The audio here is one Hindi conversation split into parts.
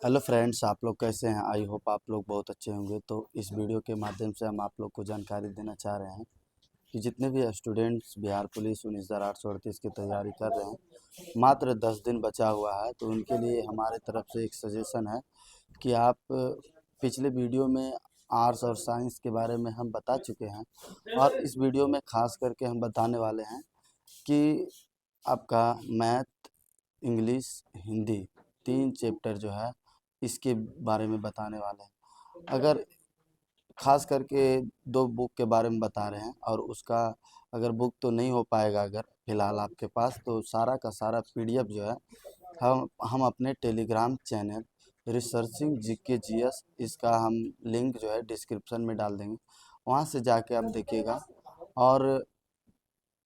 हेलो फ्रेंड्स, आप लोग कैसे हैं? आई होप आप लोग बहुत अच्छे होंगे। तो इस वीडियो के माध्यम से हम आप लोग को जानकारी देना चाह रहे हैं कि जितने भी स्टूडेंट्स बिहार पुलिस 19,838 की तैयारी कर रहे हैं, मात्र 10 दिन बचा हुआ है। तो उनके लिए हमारे तरफ से एक सजेशन है कि आप पिछले वीडियो में आर्ट्स और साइंस के बारे में हम बता चुके हैं, और इस वीडियो में खास करके हम बताने वाले हैं कि आपका मैथ, इंग्लिश, हिंदी 3 चैप्टर जो है इसके बारे में बताने वाले हैं। अगर खास करके 2 बुक के बारे में बता रहे हैं, और उसका अगर बुक तो नहीं हो पाएगा अगर फ़िलहाल आपके पास, तो सारा का सारा पीडीएफ जो है हम अपने Telegram channel researching GK GS, इसका हम लिंक जो है डिस्क्रिप्शन में डाल देंगे। वहाँ से जाके आप देखिएगा, और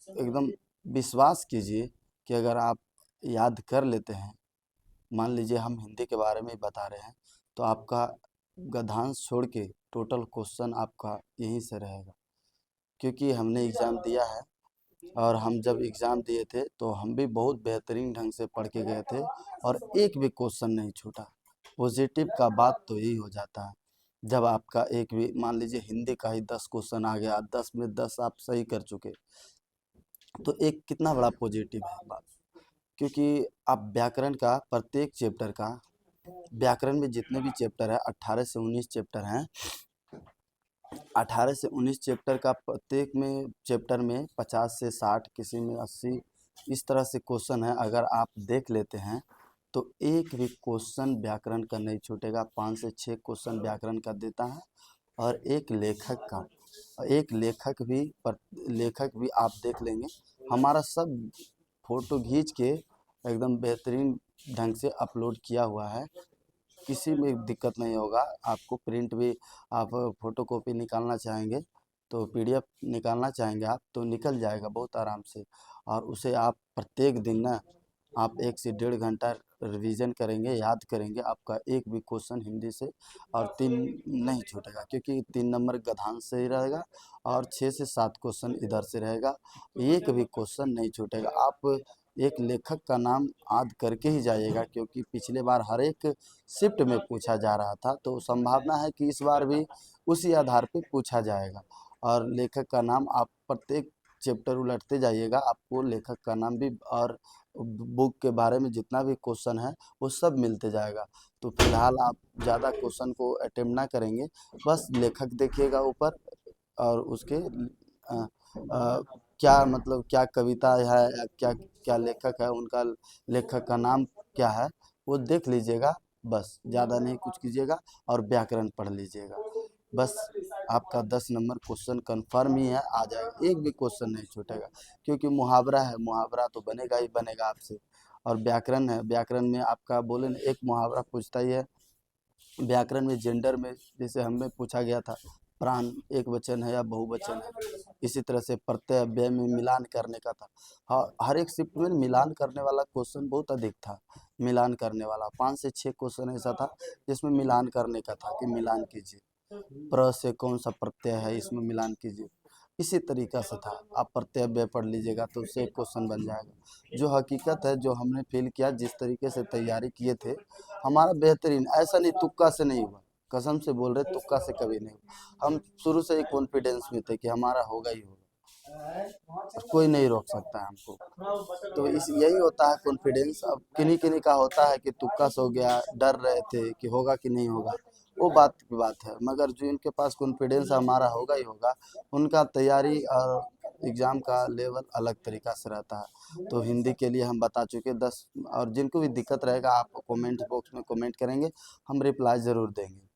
एकदम विश्वास कीजिए कि अगर आप याद कर लेते हैं, मान लीजिए हम हिंदी के बारे में बता रहे हैं, तो आपका गद्यांश छोड़ के टोटल क्वेश्चन आपका यहीं से रहेगा। क्योंकि हमने एग्ज़ाम दिया है, और हम जब एग्ज़ाम दिए थे तो हम भी बहुत बेहतरीन ढंग से पढ़ के गए थे, और एक भी क्वेश्चन नहीं छूटा। पॉजिटिव का बात तो यही हो जाता है, जब आपका एक भी, मान लीजिए हिंदी का ही 10 क्वेश्चन आ गया, 10 में 10 आप सही कर चुके, तो एक कितना बड़ा पॉजिटिव है बात। क्योंकि आप व्याकरण का प्रत्येक चैप्टर का, व्याकरण में जितने भी चैप्टर है 18 से 19 चैप्टर हैं, 18 से 19 चैप्टर का प्रत्येक में चैप्टर में 50 से 60, किसी में 80, इस तरह से क्वेश्चन है। अगर आप देख लेते हैं तो एक भी क्वेश्चन व्याकरण का नहीं छूटेगा। 5 से 6 क्वेश्चन व्याकरण का देता है, और एक लेखक का, एक लेखक भी आप देख लेंगे, हमारा सब फोटो खींच के एकदम बेहतरीन ढंग से अपलोड किया हुआ है। किसी में दिक्कत नहीं होगा। आपको प्रिंट भी, आप फ़ोटोकॉपी निकालना चाहेंगे तो पीडीएफ निकालना चाहेंगे आप, तो निकल जाएगा बहुत आराम से। और उसे आप प्रत्येक दिन ना, आप 1 से डेढ़ घंटा रिवीजन करेंगे, याद करेंगे, आपका एक भी क्वेश्चन हिंदी से और 3 नहीं छूटेगा। क्योंकि 3 नंबर गद्यांश से ही रहेगा, और 6 से 7 क्वेश्चन इधर से रहेगा, एक भी क्वेश्चन नहीं छूटेगा। आप एक लेखक का नाम याद करके ही जाइएगा, क्योंकि पिछले बार हर एक शिफ्ट में पूछा जा रहा था, तो संभावना है कि इस बार भी उसी आधार पे पूछा जाएगा। और लेखक का नाम आप प्रत्येक चैप्टर उलटते जाइएगा, आपको लेखक का नाम भी और बुक के बारे में जितना भी क्वेश्चन है वो सब मिलते जाएगा। तो फिलहाल आप ज़्यादा क्वेश्चन को अटेम्प्ट ना करेंगे, बस लेखक देखिएगा ऊपर, और उसके क्या मतलब, क्या कविता है या क्या क्या लेखक है, उनका लेखक का नाम क्या है, वो देख लीजिएगा। बस ज़्यादा नहीं कुछ कीजिएगा, और व्याकरण पढ़ लीजिएगा। बस आपका 10 नंबर क्वेश्चन कंफर्म ही है, आ जाएगा, एक भी क्वेश्चन नहीं छूटेगा। क्योंकि मुहावरा है, मुहावरा तो बनेगा ही बनेगा आपसे। और व्याकरण है, व्याकरण में आपका बोले न, एक मुहावरा पूछता ही है। व्याकरण में जेंडर में जैसे हमें पूछा गया था, प्राण एक वचन है या बहुवचन है, इसी तरह से प्रत्यय अव्यय में मिलान करने का था। हाँ, हर एक शिफ्ट में मिलान करने वाला क्वेश्चन बहुत अधिक था। मिलान करने वाला 5 से 6 क्वेश्चन ऐसा था जिसमें मिलान करने का था, कि मिलान कीजिए, प्र से कौन सा प्रत्यय है, इसमें मिलान कीजिए। इसी तरीका से था। आप प्रत्यय अव्यय पढ़ लीजिएगा तो उससे एक क्वेश्चन बन जाएगा। जो हकीकत है, जो हमने फील किया, जिस तरीके से तैयारी किए थे, हमारा बेहतरीन, ऐसा नहीं तुक्का से नहीं हुआ। कसम से बोल रहे, तुक्का से कभी नहीं हुआ। हम शुरू से ही कॉन्फिडेंस में थे कि हमारा होगा ही होगा, कोई नहीं रोक सकता है हमको। तो इस यही होता है कॉन्फिडेंस। अब किन्हीं किन्हीं का होता है कि तुक्का से हो गया, डर रहे थे कि होगा कि नहीं होगा, वो बात की बात है। मगर जो इनके पास कॉन्फिडेंस हमारा होगा ही होगा, उनका तैयारी और एग्ज़ाम का लेवल अलग तरीक़ा से रहता है। तो हिंदी के लिए हम बता चुके 10, और जिनको भी दिक्कत रहेगा आप कमेंट बॉक्स में कमेंट करेंगे, हम रिप्लाई ज़रूर देंगे।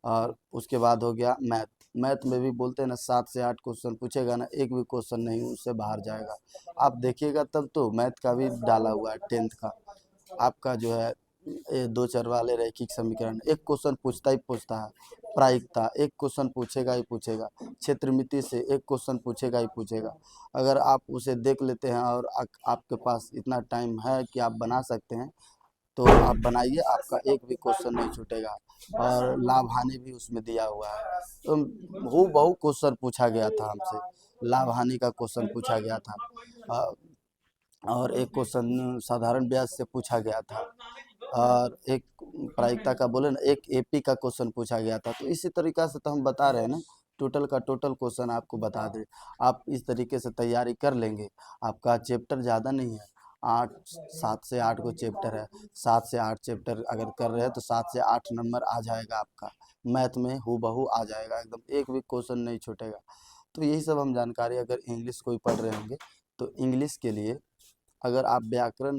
और उसके बाद हो गया मैथ। मैथ में भी बोलते हैं ना, 7 से 8 क्वेश्चन पूछेगा ना, एक भी क्वेश्चन नहीं उससे बाहर जाएगा। आप देखिएगा तब तो मैथ का भी डाला हुआ है 10th का। आपका जो है ये 2 चर वाले रैखिक समीकरण, एक क्वेश्चन पूछता ही पूछता है। प्रायिकता एक क्वेश्चन पूछेगा ही पूछेगा। क्षेत्रमिति से एक क्वेश्चन पूछेगा ही पूछेगा। अगर आप उसे देख लेते हैं, और आपके पास इतना टाइम है कि आप बना सकते हैं, तो आप बनाइए, आपका एक भी क्वेश्चन नहीं छूटेगा। और लाभ हानि भी उसमें दिया हुआ है। तो हूबहू क्वेश्चन पूछा गया था हमसे, लाभ हानि का क्वेश्चन पूछा गया था। और एक क्वेश्चन साधारण ब्याज से पूछा गया था। और एक प्रायिकता का बोले ना, एक एपी का क्वेश्चन पूछा गया था। तो इसी तरीका से तो हम बता रहे हैं ना, टोटल का टोटल क्वेश्चन आपको बता दें। आप इस तरीके से तैयारी कर लेंगे। आपका चैप्टर ज़्यादा नहीं है, 7 से 8 को चैप्टर है। 7 से 8 चैप्टर अगर कर रहे हैं तो 7 से 8 नंबर आ जाएगा आपका। मैथ में हूबहू आ जाएगा एकदम, एक भी क्वेश्चन नहीं छूटेगा। तो यही सब हम जानकारी, अगर इंग्लिश कोई पढ़ रहे होंगे तो इंग्लिश के लिए अगर आप व्याकरण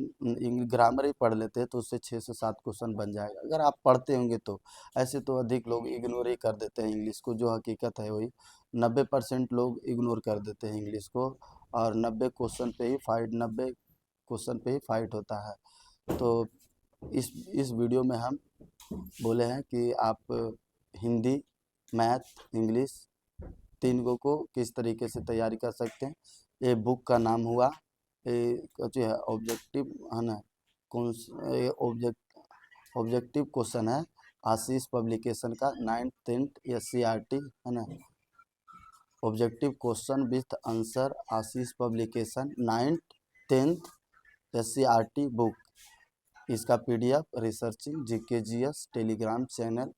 ग्रामर ही पढ़ लेते हैं तो उससे 6 से 7 क्वेश्चन बन जाएगा, अगर आप पढ़ते होंगे तो। ऐसे तो अधिक लोग इग्नोर ही कर देते हैं इंग्लिश को, जो हकीकत है वही। 90% लोग इग्नोर कर देते हैं इंग्लिश को, और 90 क्वेश्चन पे ही फाइट होता है। तो इस वीडियो में हम बोले हैं कि आप हिंदी, मैथ, इंग्लिश तीन को किस तरीके से तैयारी कर सकते हैं। ये बुक का नाम हुआ, ये कथी है, ऑब्जेक्टिव है ना, कौन ये ऑब्जेक्टिव क्वेश्चन है, आशीष पब्लिकेशन का 9th 10th SCRT है ना। Objective question with answer, Ashish publication 9th 10th SCRT book. इसका PDF researching GKGS Telegram channel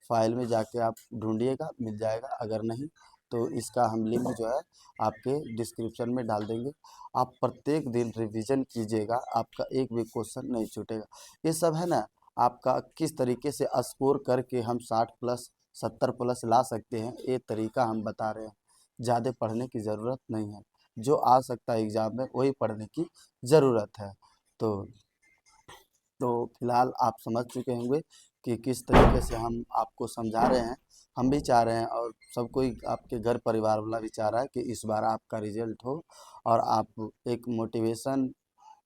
file में जाके आप ढूंढिएगा, मिल जाएगा। अगर नहीं तो इसका हम लिंक जो है आपके डिस्क्रिप्शन में डाल देंगे। आप प्रत्येक दिन रिवीजन कीजिएगा, आपका एक भी क्वेश्चन नहीं छूटेगा। ये सब है ना, आपका किस तरीके से स्कोर करके हम 60+ 70+ ला सकते हैं, ये तरीका हम बता रहे हैं। ज़्यादा पढ़ने की ज़रूरत नहीं है, जो आ सकता है एग्ज़ाम में वही पढ़ने की ज़रूरत है। तो फिलहाल आप समझ चुके होंगे कि किस तरीके से हम आपको समझा रहे हैं। हम भी चाह रहे हैं और सब कोई आपके घर परिवार वाला भी चाह रहा है कि इस बार आपका रिजल्ट हो और आप एक मोटिवेशन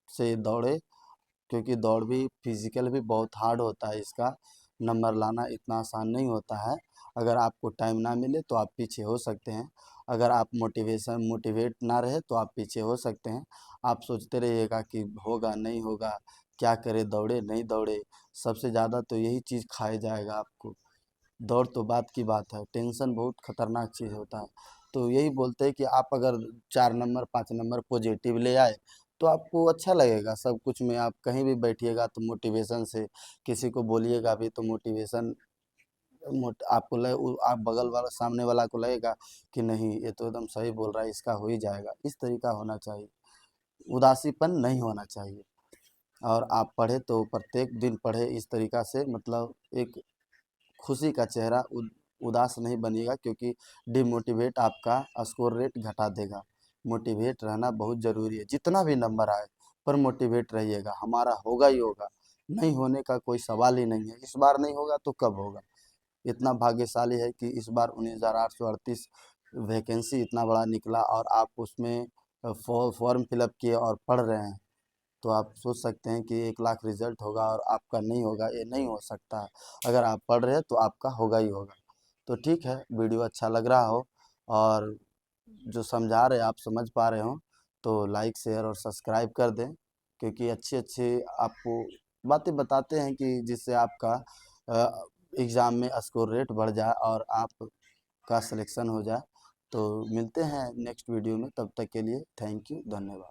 से दौड़े, क्योंकि दौड़ भी फिजिकल भी बहुत हार्ड होता है, इसका नंबर लाना इतना आसान नहीं होता है। अगर आपको टाइम ना मिले तो आप पीछे हो सकते हैं, अगर आप मोटिवेट ना रहे तो आप पीछे हो सकते हैं। आप सोचते रहिएगा कि होगा नहीं होगा, क्या करे, दौड़े नहीं दौड़े, सबसे ज़्यादा तो यही चीज़ खाए जाएगा आपको। दौड़ तो बात की बात है, टेंशन बहुत खतरनाक चीज़ होता है। तो यही बोलते हैं कि आप अगर 4 नंबर 5 नंबर पॉजिटिव ले आए तो आपको अच्छा लगेगा सब कुछ में। आप कहीं भी बैठिएगा तो मोटिवेशन से, किसी को बोलिएगा भी तो मोटिवेशन आपको आप बगल वाला सामने वाला को लगेगा कि नहीं ये तो एकदम सही बोल रहा है, इसका हो ही जाएगा। इस तरीका होना चाहिए, उदासीपन नहीं होना चाहिए। और आप पढ़े तो प्रत्येक दिन पढ़े इस तरीका से, मतलब एक खुशी का चेहरा, उदास नहीं बनिएगा, क्योंकि डिमोटिवेट आपका स्कोर रेट घटा देगा। मोटिवेट रहना बहुत ज़रूरी है, जितना भी नंबर आए पर मोटिवेट रहिएगा, हमारा होगा ही होगा, नहीं होने का कोई सवाल ही नहीं है। इस बार नहीं होगा तो कब होगा। इतना भाग्यशाली है कि इस बार 19,838 वैकेंसी इतना बड़ा निकला और आप उसमें फॉर्म फिलअप किए और पढ़ रहे हैं। तो आप सोच सकते हैं कि 1 लाख रिजल्ट होगा और आपका नहीं होगा, ये नहीं हो सकता है। अगर आप पढ़ रहे हैं तो आपका होगा ही होगा। तो ठीक है, वीडियो अच्छा लग रहा हो और जो समझा रहे आप समझ पा रहे हो तो लाइक शेयर और सब्सक्राइब कर दें, क्योंकि अच्छी अच्छी आपको बातें बताते हैं कि जिससे आपका एग्ज़ाम में स्कोर रेट बढ़ जाए और आपका सिलेक्शन हो जाए। तो मिलते हैं नेक्स्ट वीडियो में, तब तक के लिए थैंक यू, धन्यवाद।